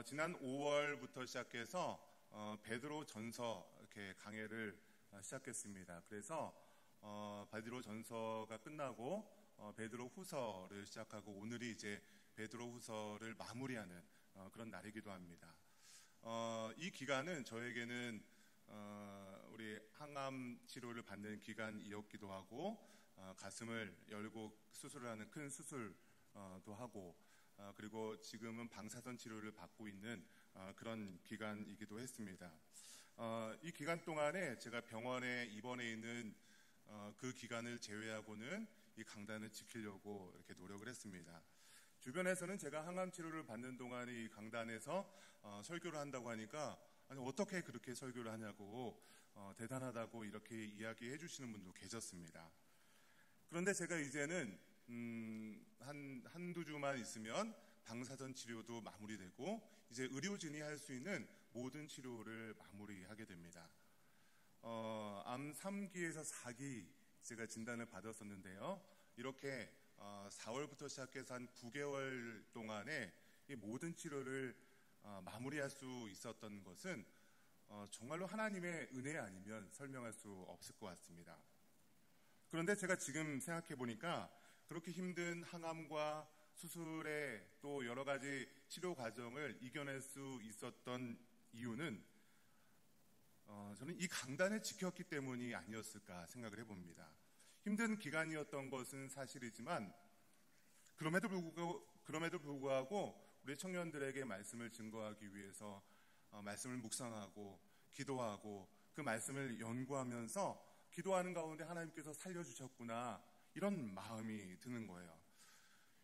지난 5월부터 시작해서 베드로 전서 이렇게 강해를 시작했습니다. 그래서 베드로 전서가 끝나고 베드로 후서를 시작하고 오늘이 이제 베드로 후서를 마무리하는 그런 날이기도 합니다. 이 기간은 저에게는 우리 항암 치료를 받는 기간이었기도 하고 가슴을 열고 수술을 하는 큰 수술도 하고 그리고 지금은 방사선 치료를 받고 있는 그런 기간이기도 했습니다. 이 기간 동안에 제가 병원에 입원해 있는 그 기간을 제외하고는 이 강단을 지키려고 이렇게 노력을 했습니다. 주변에서는 제가 항암 치료를 받는 동안에 이 강단에서 설교를 한다고 하니까 아니 어떻게 그렇게 설교를 하냐고 대단하다고 이렇게 이야기해 주시는 분도 계셨습니다. 그런데 제가 이제는 한두 주만 있으면 방사선 치료도 마무리되고 이제 의료진이 할 수 있는 모든 치료를 마무리하게 됩니다. 암 3기에서 4기 제가 진단을 받았었는데요. 이렇게 4월부터 시작해서 한 9개월 동안에 이 모든 치료를 마무리할 수 있었던 것은 정말로 하나님의 은혜 아니면 설명할 수 없을 것 같습니다. 그런데 제가 지금 생각해 보니까 그렇게 힘든 항암과 수술에 또 여러 가지 치료 과정을 이겨낼 수 있었던 이유는 저는 이 강단을 지켰기 때문이 아니었을까 생각을 해봅니다. 힘든 기간이었던 것은 사실이지만 그럼에도 불구하고 우리 청년들에게 말씀을 증거하기 위해서 말씀을 묵상하고 기도하고 그 말씀을 연구하면서 기도하는 가운데 하나님께서 살려주셨구나 이런 마음이 드는 거예요.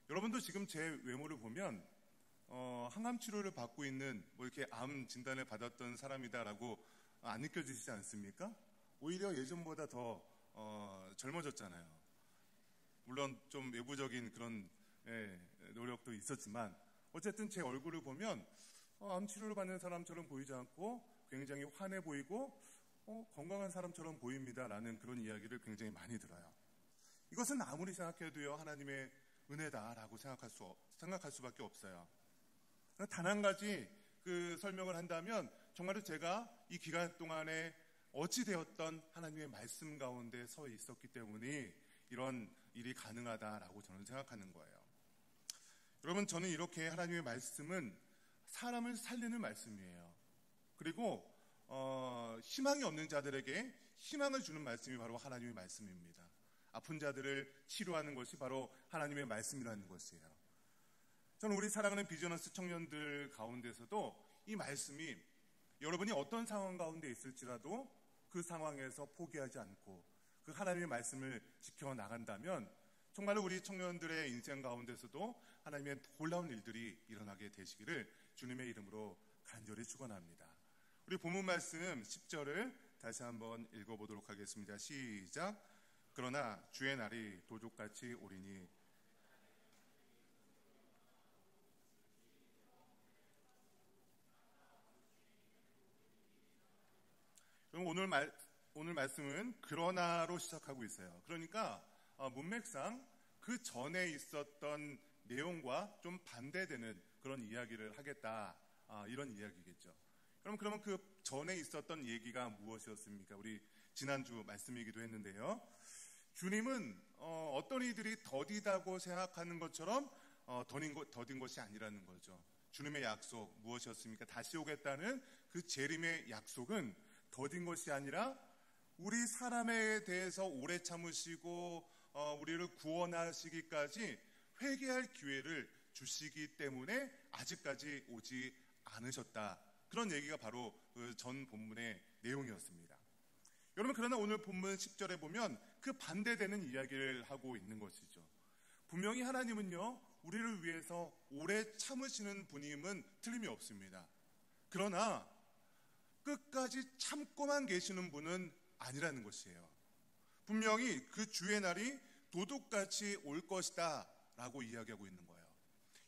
여러분도 지금 제 외모를 보면 항암 치료를 받고 있는 뭐 이렇게 암 진단을 받았던 사람이다라고 안 느껴지시지 않습니까? 오히려 예전보다 더 젊어졌잖아요. 물론 좀 외부적인 그런 노력도 있었지만 어쨌든 제 얼굴을 보면 암 치료를 받는 사람처럼 보이지 않고 굉장히 환해 보이고 건강한 사람처럼 보입니다라는 그런 이야기를 굉장히 많이 들어요. 이것은 아무리 생각해도요 하나님의 은혜다라고 생각할 수밖에 없어요. 단 한 가지 그 설명을 한다면 정말로 제가 이 기간 동안에 어찌 되었던 하나님의 말씀 가운데 서 있었기 때문에 이런 일이 가능하다라고 저는 생각하는 거예요. 여러분, 저는 이렇게 하나님의 말씀은 사람을 살리는 말씀이에요. 그리고 희망이 없는 자들에게 희망을 주는 말씀이 바로 하나님의 말씀입니다. 아픈 자들을 치료하는 것이 바로 하나님의 말씀이라는 것이에요. 저는 우리 사랑하는 비즈너스 청년들 가운데서도 이 말씀이 여러분이 어떤 상황 가운데 있을지라도 그 상황에서 포기하지 않고 그 하나님의 말씀을 지켜나간다면 정말로 우리 청년들의 인생 가운데서도 하나님의 놀라운 일들이 일어나게 되시기를 주님의 이름으로 간절히 축원합니다. 우리 본문 말씀 10절을 다시 한번 읽어보도록 하겠습니다. 시작. 그러나 주의 날이 도둑같이 오리니 그럼 오늘 말씀은 그러나로 시작하고 있어요. 그러니까 문맥상 그 전에 있었던 내용과 좀 반대되는 그런 이야기를 하겠다 이런 이야기겠죠. 그러면 그 전에 있었던 얘기가 무엇이었습니까? 우리 지난주 말씀이기도 했는데요. 주님은 어떤 이들이 더디다고 생각하는 것처럼 더딘 것이 아니라는 거죠. 주님의 약속 무엇이었습니까? 다시 오겠다는 그 재림의 약속은 더딘 것이 아니라 우리 사람에 대해서 오래 참으시고 우리를 구원하시기까지 회개할 기회를 주시기 때문에 아직까지 오지 않으셨다. 그런 얘기가 바로 그 전 본문의 내용이었습니다. 여러분, 그러나 오늘 본문 10절에 보면 그 반대되는 이야기를 하고 있는 것이죠. 분명히 하나님은요 우리를 위해서 오래 참으시는 분임은 틀림이 없습니다. 그러나 끝까지 참고만 계시는 분은 아니라는 것이에요. 분명히 그 주의 날이 도둑같이 올 것이다 라고 이야기하고 있는 거예요.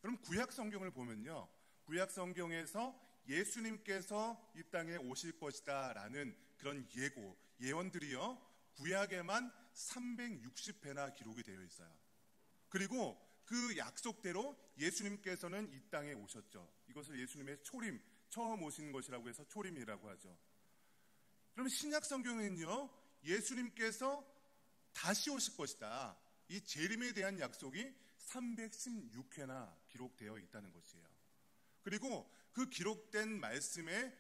여러분, 구약 성경을 보면요 구약 성경에서 예수님께서 이 땅에 오실 것이다 라는 그런 예언들이요 구약에만 360회나 기록이 되어 있어요. 그리고 그 약속대로 예수님께서는 이 땅에 오셨죠. 이것을 예수님의 초림, 처음 오신 것이라고 해서 초림이라고 하죠. 그러면 신약 성경에는요, 예수님께서 다시 오실 것이다. 이 재림에 대한 약속이 316회나 기록되어 있다는 것이에요. 그리고 그 기록된 말씀의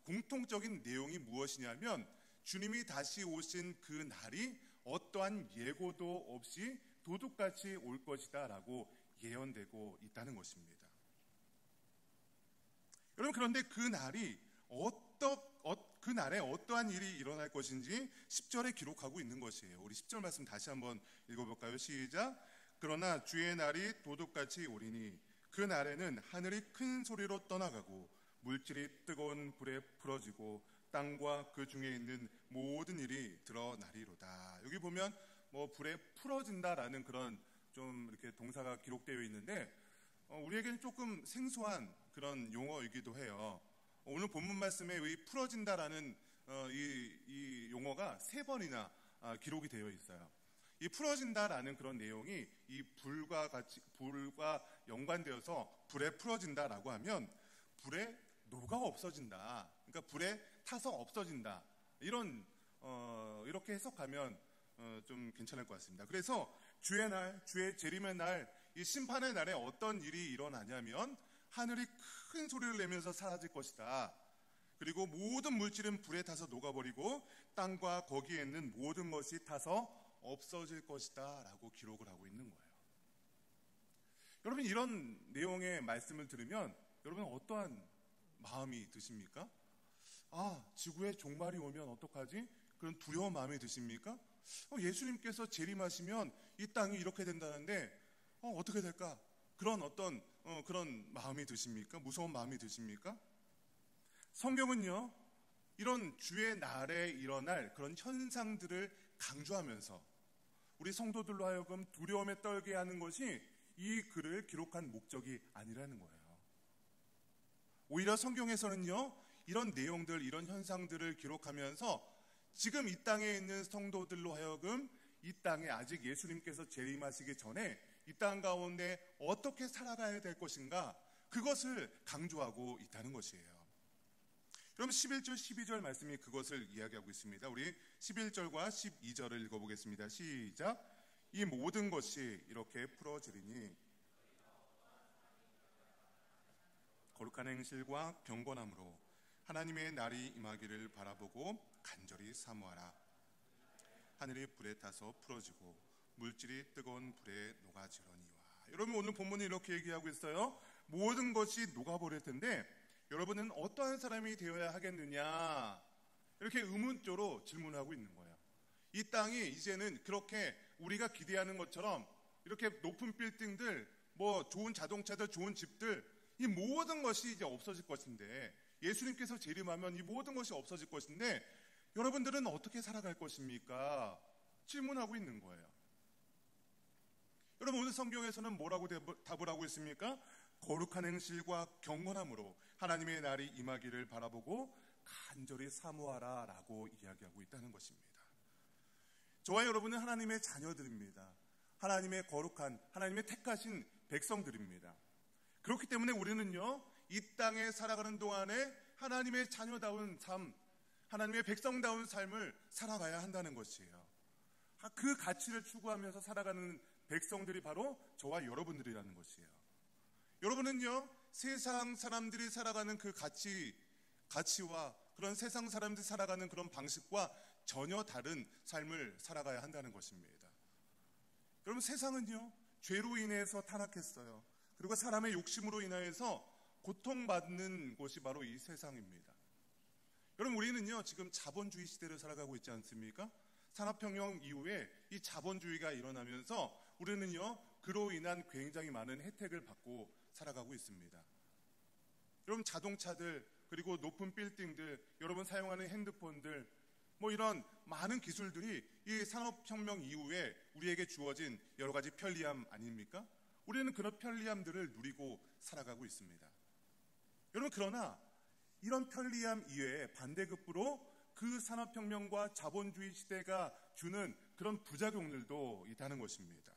공통적인 내용이 무엇이냐면 주님이 다시 오신 그 날이 어떠한 예고도 없이 도둑같이 올 것이다 라고 예언되고 있다는 것입니다. 여러분, 그런데 그 날이 그 날에 어떠한 일이 일어날 것인지 10절에 기록하고 있는 것이에요. 우리 10절 말씀 다시 한번 읽어볼까요? 시작. 그러나 주의 날이 도둑같이 오리니 그 날에는 하늘이 큰 소리로 떠나가고 물질이 뜨거운 불에 풀어지고 땅과 그 중에 있는 모든 일이 드러나리로다. 여기 보면 불에 풀어진다라는 그런 좀 이렇게 동사가 기록되어 있는데 우리에게는 조금 생소한 그런 용어이기도 해요. 오늘 본문 말씀에 이 풀어진다라는 이 용어가 3번이나 기록이 되어 있어요. 이 풀어진다라는 그런 내용이 이 불과 연관되어서 불에 풀어진다라고 하면 불에 녹아 없어진다. 그러니까 불에 타서 없어진다. 이렇게 해석하면 좀 괜찮을 것 같습니다. 그래서 주의 날, 주의 재림의 날, 이 심판의 날에 어떤 일이 일어나냐면 하늘이 큰 소리를 내면서 사라질 것이다. 그리고 모든 물질은 불에 타서 녹아버리고 땅과 거기에 있는 모든 것이 타서 없어질 것이다 라고 기록을 하고 있는 거예요. 여러분, 이런 내용의 말씀을 들으면 여러분 어떠한 마음이 드십니까? 지구에 종말이 오면 어떡하지? 그런 두려운 마음이 드십니까? 예수님께서 재림하시면 이 땅이 이렇게 된다는데 어떻게 될까? 그런 그런 마음이 드십니까? 무서운 마음이 드십니까? 성경은요, 이런 주의 날에 일어날 그런 현상들을 강조하면서 우리 성도들로 하여금 두려움에 떨게 하는 것이 이 글을 기록한 목적이 아니라는 거예요. 오히려 성경에서는요, 이런 내용들, 이런 현상들을 기록하면서 지금 이 땅에 있는 성도들로 하여금 이 땅에 아직 예수님께서 재림하시기 전에 이 땅 가운데 어떻게 살아가야 될 것인가, 그것을 강조하고 있다는 것이에요. 그럼 11절, 12절 말씀이 그것을 이야기하고 있습니다. 우리 11절과 12절을 읽어보겠습니다. 시작. 이 모든 것이 이렇게 풀어지리니 거룩한 행실과 경건함으로 하나님의 날이 임하기를 바라보고 간절히 사모하라. 하늘이 불에 타서 풀어지고 물질이 뜨거운 불에 녹아지려니와. 여러분, 오늘 본문이 이렇게 얘기하고 있어요. 모든 것이 녹아버릴 텐데 여러분은 어떠한 사람이 되어야 하겠느냐, 이렇게 의문조로 질문하고 있는 거예요. 이 땅이 이제는 그렇게 우리가 기대하는 것처럼 이렇게 높은 빌딩들, 좋은 자동차들, 좋은 집들, 이 모든 것이 이제 없어질 것인데, 예수님께서 재림하면 이 모든 것이 없어질 것인데 여러분들은 어떻게 살아갈 것입니까? 질문하고 있는 거예요. 여러분, 오늘 성경에서는 뭐라고 답을 하고 있습니까? 거룩한 행실과 경건함으로 하나님의 날이 임하기를 바라보고 간절히 사모하라 라고 이야기하고 있다는 것입니다. 저와 여러분은 하나님의 자녀들입니다. 하나님의 거룩한, 하나님의 택하신 백성들입니다. 그렇기 때문에 우리는요, 이 땅에 살아가는 동안에 하나님의 자녀다운 삶, 하나님의 백성다운 삶을 살아가야 한다는 것이에요. 그 가치를 추구하면서 살아가는 백성들이 바로 저와 여러분들이라는 것이에요. 여러분은요, 세상 사람들이 살아가는 그 가치와 그런 세상 사람들이 살아가는 그런 방식과 전혀 다른 삶을 살아가야 한다는 것입니다. 여러분, 세상은요, 죄로 인해서 타락했어요. 그리고 사람의 욕심으로 인하여서 고통받는 곳이 바로 이 세상입니다. 여러분, 우리는요, 지금 자본주의 시대를 살아가고 있지 않습니까? 산업혁명 이후에 이 자본주의가 일어나면서 우리는요, 그로 인한 굉장히 많은 혜택을 받고 살아가고 있습니다. 여러분, 자동차들, 그리고 높은 빌딩들, 여러분 사용하는 핸드폰들, 이런 많은 기술들이 이 산업혁명 이후에 우리에게 주어진 여러 가지 편리함 아닙니까? 우리는 그런 편리함들을 누리고 살아가고 있습니다. 여러분, 그러나 이런 편리함 이외에 반대급부로 그 산업혁명과 자본주의 시대가 주는 그런 부작용들도 있다는 것입니다.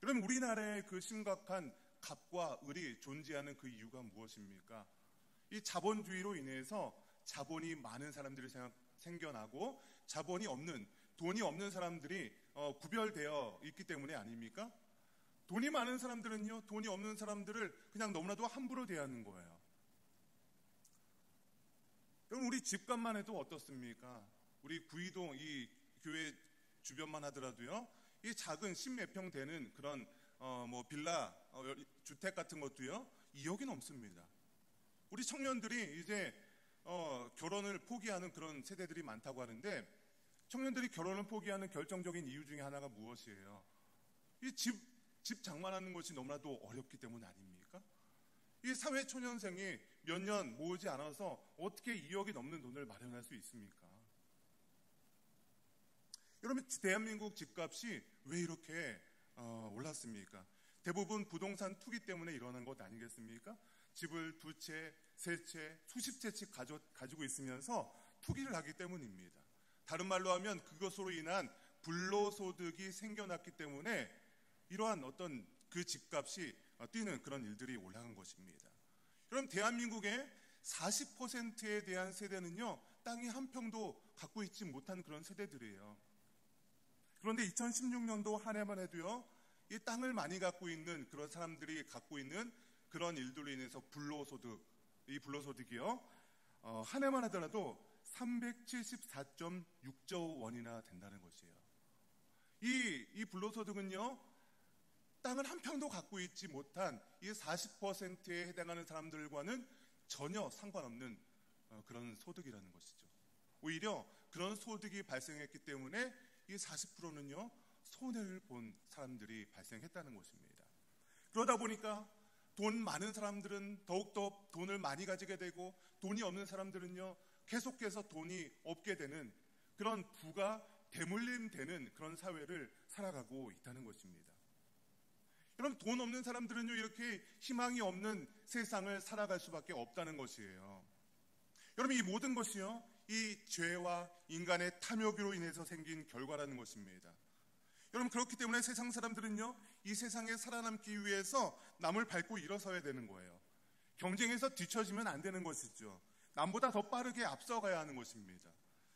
여러분, 우리나라의 그 심각한 갑과 을이 존재하는 그 이유가 무엇입니까? 이 자본주의로 인해서 자본이 많은 사람들이 생겨나고 자본이 없는, 돈이 없는 사람들이 구별되어 있기 때문에 아닙니까? 돈이 많은 사람들은요, 돈이 없는 사람들을 그냥 너무나도 함부로 대하는 거예요. 그럼 우리 집값만 해도 어떻습니까? 우리 구이동 이 교회 주변만 하더라도요, 이 작은 10몇 평 되는 그런 빌라 주택 같은 것도요 2억이 넘습니다. 우리 청년들이 이제 결혼을 포기하는 그런 세대들이 많다고 하는데, 청년들이 결혼을 포기하는 결정적인 이유 중에 하나가 무엇이에요? 이 집 장만하는 것이 너무나도 어렵기 때문 아닙니까? 이 사회초년생이 몇 년 모으지 않아서 어떻게 2억이 넘는 돈을 마련할 수 있습니까? 여러분, 대한민국 집값이 왜 이렇게 올랐습니까? 대부분 부동산 투기 때문에 일어난 것 아니겠습니까? 집을 두 채, 세 채, 수십 채씩 가지고 있으면서 투기를 하기 때문입니다. 다른 말로 하면 그것으로 인한 불로소득이 생겨났기 때문에 이러한 어떤 그 집값이 뛰는 그런 일들이 올라간 것입니다. 그럼 대한민국의 40%에 대한 세대는요, 땅이 한 평도 갖고 있지 못한 그런 세대들이에요. 그런데 2016년도 한 해만 해도요, 이 땅을 많이 갖고 있는 그런 사람들이 갖고 있는 그런 일들로 인해서 이 불로소득이요, 한 해만 하더라도 374.6조 원이나 된다는 것이에요. 이 불로소득은요, 땅을 한 평도 갖고 있지 못한 이 40%에 해당하는 사람들과는 전혀 상관없는 그런 소득이라는 것이죠. 오히려 그런 소득이 발생했기 때문에 이 40%는요 손해를 본 사람들이 발생했다는 것입니다. 그러다 보니까 돈 많은 사람들은 더욱더 돈을 많이 가지게 되고, 돈이 없는 사람들은요 계속해서 돈이 없게 되는 그런 부가 대물림되는 그런 사회를 살아가고 있다는 것입니다. 여러분, 돈 없는 사람들은요 이렇게 희망이 없는 세상을 살아갈 수밖에 없다는 것이에요. 여러분, 이 모든 것이요 이 죄와 인간의 탐욕으로 인해서 생긴 결과라는 것입니다. 여러분, 그렇기 때문에 세상 사람들은요 이 세상에 살아남기 위해서 남을 밟고 일어서야 되는 거예요. 경쟁에서 뒤처지면 안 되는 것이죠. 남보다 더 빠르게 앞서가야 하는 것입니다.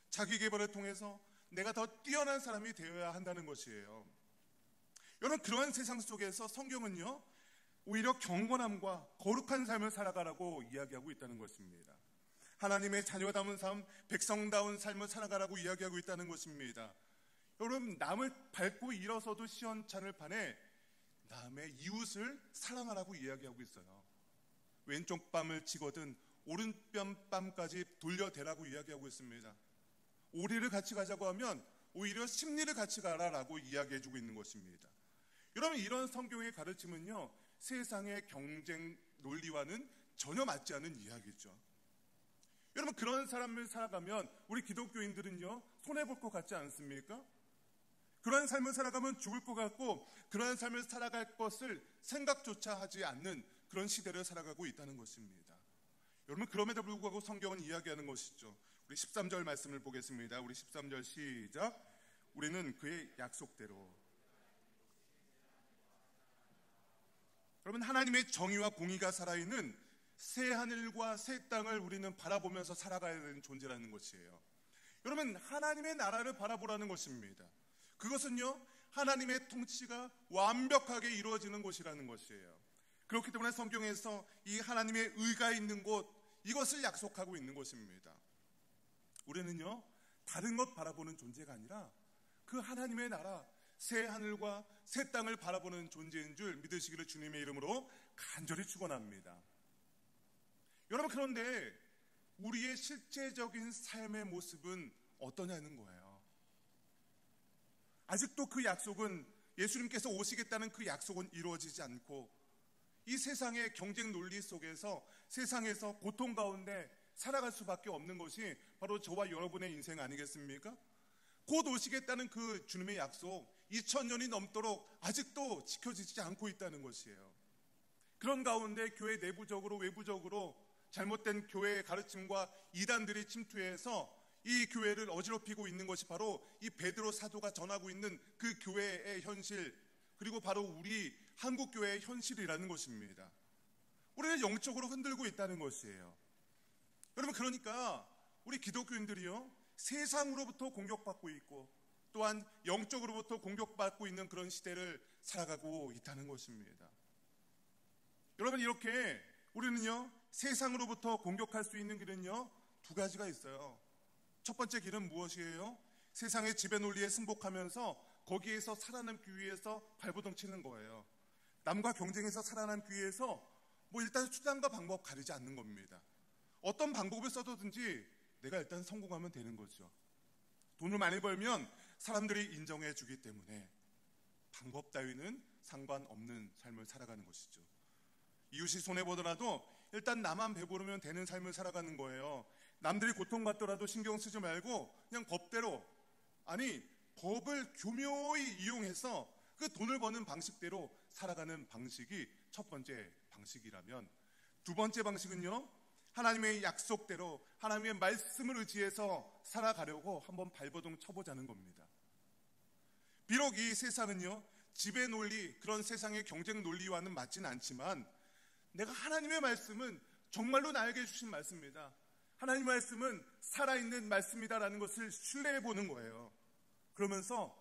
자기 개발을 통해서 내가 더 뛰어난 사람이 되어야 한다는 것이에요. 여러분, 그러한 세상 속에서 성경은요 오히려 경건함과 거룩한 삶을 살아가라고 이야기하고 있다는 것입니다. 하나님의 자녀다운 삶, 백성다운 삶을 살아가라고 이야기하고 있다는 것입니다. 여러분, 남을 밟고 일어서도 시원찮을 판에 남의 이웃을 사랑하라고 이야기하고 있어요. 왼쪽 뺨을 치거든 오른편 뺨까지 돌려대라고 이야기하고 있습니다. 오리를 같이 가자고 하면 오히려 십리를 같이 가라라고 이야기해주고 있는 것입니다. 여러분, 이런 성경의 가르침은요 세상의 경쟁 논리와는 전혀 맞지 않은 이야기죠. 여러분, 그런 삶을 살아가면 우리 기독교인들은요 손해볼 것 같지 않습니까? 그런 삶을 살아가면 죽을 것 같고, 그런 삶을 살아갈 것을 생각조차 하지 않는 그런 시대를 살아가고 있다는 것입니다. 여러분, 그럼에도 불구하고 성경은 이야기하는 것이죠. 우리 13절 말씀을 보겠습니다. 우리 13절 시작. 우리는 그의 약속대로. 여러분, 하나님의 정의와 공의가 살아있는 새 하늘과 새 땅을 우리는 바라보면서 살아가야 되는 존재라는 것이에요. 여러분, 하나님의 나라를 바라보라는 것입니다. 그것은요 하나님의 통치가 완벽하게 이루어지는 곳이라는 것이에요. 그렇기 때문에 성경에서 이 하나님의 의가 있는 곳, 이것을 약속하고 있는 것입니다. 우리는요 다른 것 바라보는 존재가 아니라 그 하나님의 나라, 새 하늘과 새 땅을 바라보는 존재인 줄 믿으시기를 주님의 이름으로 간절히 축원합니다. 여러분, 그런데 우리의 실제적인 삶의 모습은 어떠냐는 거예요. 아직도 그 약속은, 예수님께서 오시겠다는 그 약속은 이루어지지 않고 이 세상의 경쟁 논리 속에서 세상에서 고통 가운데 살아갈 수밖에 없는 것이 바로 저와 여러분의 인생 아니겠습니까? 곧 오시겠다는 그 주님의 약속, 2000년이 넘도록 아직도 지켜지지 않고 있다는 것이에요. 그런 가운데 교회 내부적으로 외부적으로 잘못된 교회의 가르침과 이단들이 침투해서 이 교회를 어지럽히고 있는 것이 바로 이 베드로 사도가 전하고 있는 그 교회의 현실, 그리고 바로 우리 한국교회의 현실이라는 것입니다. 우리는 영적으로 흔들고 있다는 것이에요. 여러분, 그러니까 우리 기독교인들이요, 세상으로부터 공격받고 있고 또한 영적으로부터 공격받고 있는 그런 시대를 살아가고 있다는 것입니다. 여러분, 이렇게 우리는요, 세상으로부터 공격할 수 있는 길은요, 두 가지가 있어요. 첫 번째 길은 무엇이에요? 세상의 지배 논리에 승복하면서 거기에서 살아남기 위해서 발버둥 치는 거예요. 남과 경쟁해서 살아남기 위해서 일단 수단과 방법 가리지 않는 겁니다. 어떤 방법을 써도든지 내가 일단 성공하면 되는 거죠. 돈을 많이 벌면 사람들이 인정해 주기 때문에 방법 따위는 상관없는 삶을 살아가는 것이죠. 이웃이 손해보더라도 일단 나만 배부르면 되는 삶을 살아가는 거예요. 남들이 고통받더라도 신경 쓰지 말고 그냥 법대로, 법을 교묘히 이용해서 그 돈을 버는 방식대로 살아가는 방식이 첫 번째 방식이라면, 두 번째 방식은요, 하나님의 약속대로 하나님의 말씀을 의지해서 살아가려고 한번 발버둥 쳐보자는 겁니다. 비록 이 세상은요, 지배 논리, 그런 세상의 경쟁 논리와는 맞지는 않지만 내가 하나님의 말씀은 정말로 나에게 주신 말씀입니다. 하나님의 말씀은 살아있는 말씀이다라는 것을 신뢰해 보는 거예요. 그러면서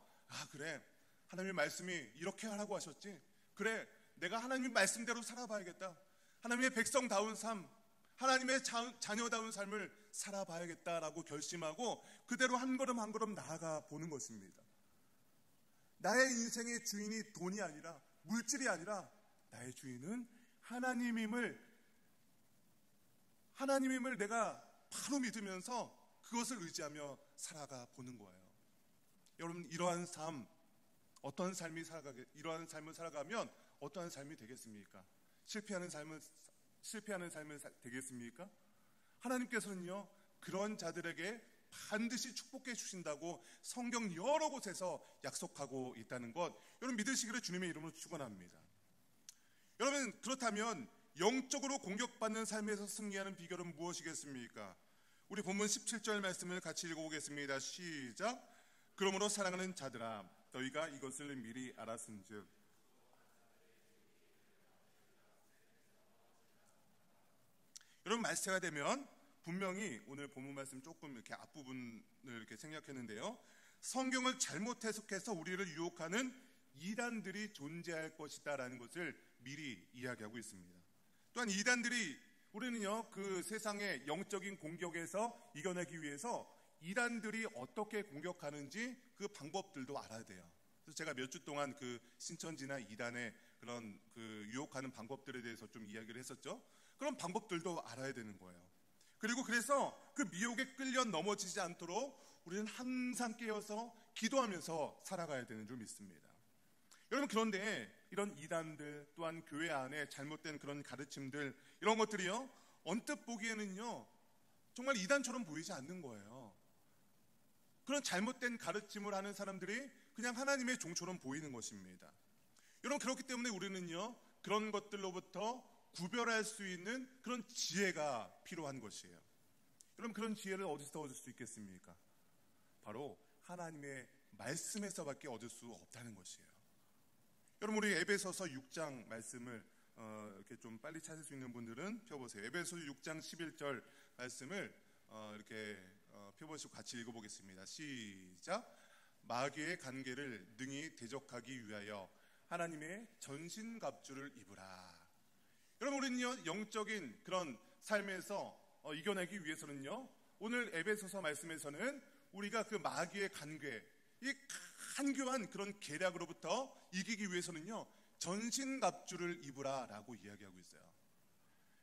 그래, 하나님의 말씀이 이렇게 하라고 하셨지, 그래, 내가 하나님의 말씀대로 살아봐야겠다, 하나님의 백성다운 삶, 하나님의 자녀다운 삶을 살아봐야겠다라고 결심하고 그대로 한 걸음 한 걸음 나아가 보는 것입니다. 나의 인생의 주인이 돈이 아니라, 물질이 아니라 나의 주인은 하나님임을 내가 바로 믿으면서 그것을 의지하며 살아가 보는 거예요. 여러분, 이러한 삶을 살아가면 어떠한 삶이 되겠습니까? 실패하는 삶을 되겠습니까? 하나님께서는요, 그런 자들에게 반드시 축복해 주신다고 성경 여러 곳에서 약속하고 있다는 것, 여러분 믿으시기를 주님의 이름으로 축원합니다. 여러분, 그렇다면 영적으로 공격받는 삶에서 승리하는 비결은 무엇이겠습니까? 우리 본문 17절 말씀을 같이 읽어보겠습니다. 시작. 그러므로 사랑하는 자들아, 너희가 이것을 미리 알았은즉. 여러분, 말세가 되면 분명히 오늘 본문 말씀 조금 이렇게 앞부분을 이렇게 생략했는데요, 성경을 잘못 해석해서 우리를 유혹하는 이단들이 존재할 것이다라는 것을 미리 이야기하고 있습니다. 또한 이단들이, 우리는요, 그 세상의 영적인 공격에서 이겨내기 위해서 이단들이 어떻게 공격하는지 그 방법들도 알아야 돼요. 그래서 제가 몇 주 동안 그 신천지나 이단의 그런 그 유혹하는 방법들에 대해서 좀 이야기를 했었죠. 그런 방법들도 알아야 되는 거예요. 그리고 그래서 그 미혹에 끌려 넘어지지 않도록 우리는 항상 깨어서 기도하면서 살아가야 되는 줄 믿습니다. 여러분, 그런데 이런 이단들, 또한 교회 안에 잘못된 그런 가르침들, 이런 것들이요, 언뜻 보기에는요, 정말 이단처럼 보이지 않는 거예요. 그런 잘못된 가르침을 하는 사람들이 그냥 하나님의 종처럼 보이는 것입니다. 여러분, 그렇기 때문에 우리는요, 그런 것들로부터 구별할 수 있는 그런 지혜가 필요한 것이에요. 여러분, 그런 지혜를 어디서 얻을 수 있겠습니까? 바로 하나님의 말씀에서밖에 얻을 수 없다는 것이에요. 여러분, 우리 에베소서 6장 말씀을 이렇게 좀 빨리 찾을 수 있는 분들은 펴보세요. 에베소서 6장 11절 말씀을 이렇게 펴보시고 같이 읽어보겠습니다. 시작. 마귀의 관계를 능히 대적하기 위하여 하나님의 전신갑주를 입으라. 여러분, 우리는요, 영적인 그런 삶에서 이겨내기 위해서는요, 오늘 에베소서 말씀에서는 우리가 그 마귀의 관계, 이 간교한 그런 계략으로부터 이기기 위해서는요, 전신갑주를 입으라 라고 이야기하고 있어요.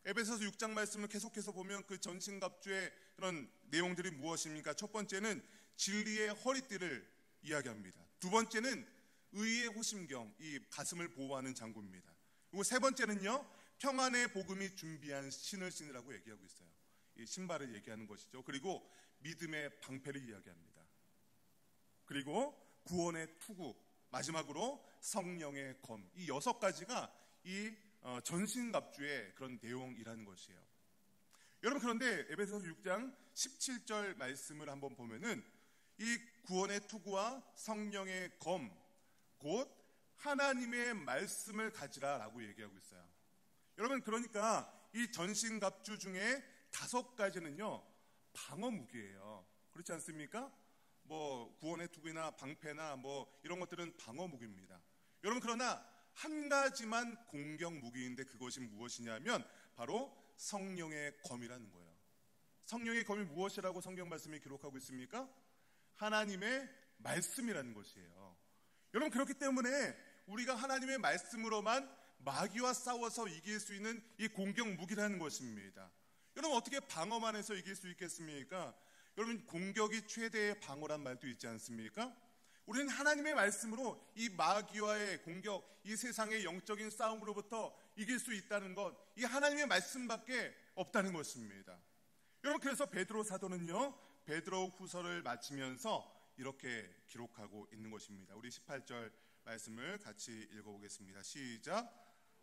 에베소서 6장 말씀을 계속해서 보면 그 전신갑주의 그런 내용들이 무엇입니까? 첫 번째는 진리의 허리띠를 이야기합니다. 두 번째는 의의 호심경, 이 가슴을 보호하는 장구입니다. 그리고 세 번째는요, 평안의 복음이 준비한 신을 신으라고 얘기하고 있어요. 이 신발을 얘기하는 것이죠. 그리고 믿음의 방패를 이야기합니다. 그리고 구원의 투구, 마지막으로 성령의 검, 이 6가지가 이 전신갑주의 그런 내용이라는 것이에요. 여러분, 그런데 에베소서 6장 17절 말씀을 한번 보면은 이 구원의 투구와 성령의 검, 곧 하나님의 말씀을 가지라라고 얘기하고 있어요. 여러분, 그러니까 이 전신갑주 중에 5가지는요 방어 무기예요. 그렇지 않습니까? 뭐 구원의 투구나 방패나 뭐 이런 것들은 방어 무기입니다. 여러분, 그러나 한 가지만 공격 무기인데 그것이 무엇이냐면 바로 성령의 검이라는 거예요. 성령의 검이 무엇이라고 성경 말씀이 기록하고 있습니까? 하나님의 말씀이라는 것이에요. 여러분, 그렇기 때문에 우리가 하나님의 말씀으로만 마귀와 싸워서 이길 수 있는 이 공격 무기라는 것입니다. 여러분, 어떻게 방어만 해서 이길 수 있겠습니까? 여러분, 공격이 최대의 방어란 말도 있지 않습니까? 우리는 하나님의 말씀으로 이 마귀와의 공격, 이 세상의 영적인 싸움으로부터 이길 수 있다는 것, 이 하나님의 말씀밖에 없다는 것입니다. 여러분, 그래서 베드로 사도는요 베드로 후서를 마치면서 이렇게 기록하고 있는 것입니다. 우리 18절 말씀을 같이 읽어보겠습니다. 시작.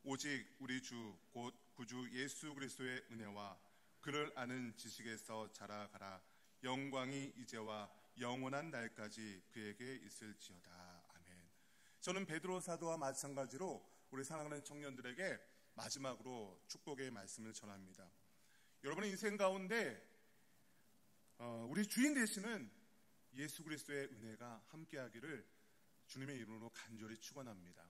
오직 우리 주 곧 구주 예수 그리스도의 은혜와 그를 아는 지식에서 자라가라. 영광이 이제와 영원한 날까지 그에게 있을지어다. 아멘. 저는 베드로 사도와 마찬가지로 우리 사랑하는 청년들에게 마지막으로 축복의 말씀을 전합니다. 여러분의 인생 가운데 우리 주인 되시는 예수 그리스도의 은혜가 함께하기를 주님의 이름으로 간절히 축원합니다.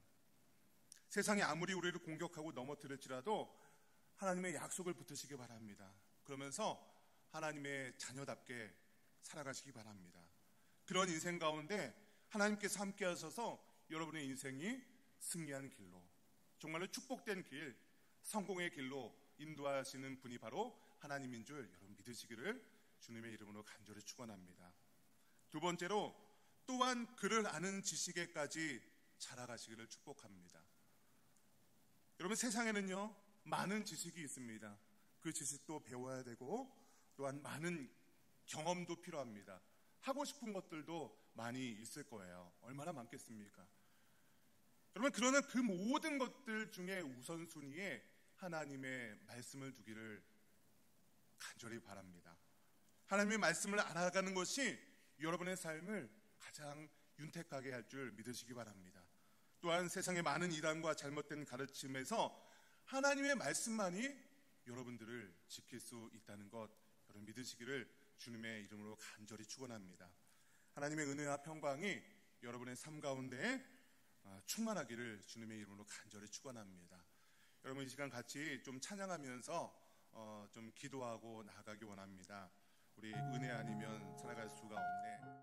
세상이 아무리 우리를 공격하고 넘어뜨릴지라도 하나님의 약속을 붙드시기 바랍니다. 그러면서 하나님의 자녀답게 살아가시기 바랍니다. 그런 인생 가운데 하나님께서 함께 하셔서 여러분의 인생이 승리한 길로, 정말로 축복된 길, 성공의 길로 인도하시는 분이 바로 하나님인 줄 여러분 믿으시기를 주님의 이름으로 간절히 축원합니다. 두 번째로, 또한 그를 아는 지식에까지 자라가시기를 축복합니다. 여러분, 세상에는요 많은 지식이 있습니다. 그 지식도 배워야 되고 또한 많은 경험도 필요합니다. 하고 싶은 것들도 많이 있을 거예요. 얼마나 많겠습니까? 여러분, 그러나 그 모든 것들 중에 우선순위에 하나님의 말씀을 두기를 간절히 바랍니다. 하나님의 말씀을 알아가는 것이 여러분의 삶을 가장 윤택하게 할 줄 믿으시기 바랍니다. 또한 세상의 많은 이단과 잘못된 가르침에서 하나님의 말씀만이 여러분들을 지킬 수 있다는 것 여러분 믿으시기를 주님의 이름으로 간절히 축원합니다. 하나님의 은혜와 평강이 여러분의 삶 가운데 충만하기를 주님의 이름으로 간절히 축원합니다. 여러분, 이 시간 같이 좀 찬양하면서 좀 기도하고 나아가기 원합니다. 우리 은혜 아니면 살아갈 수가 없네.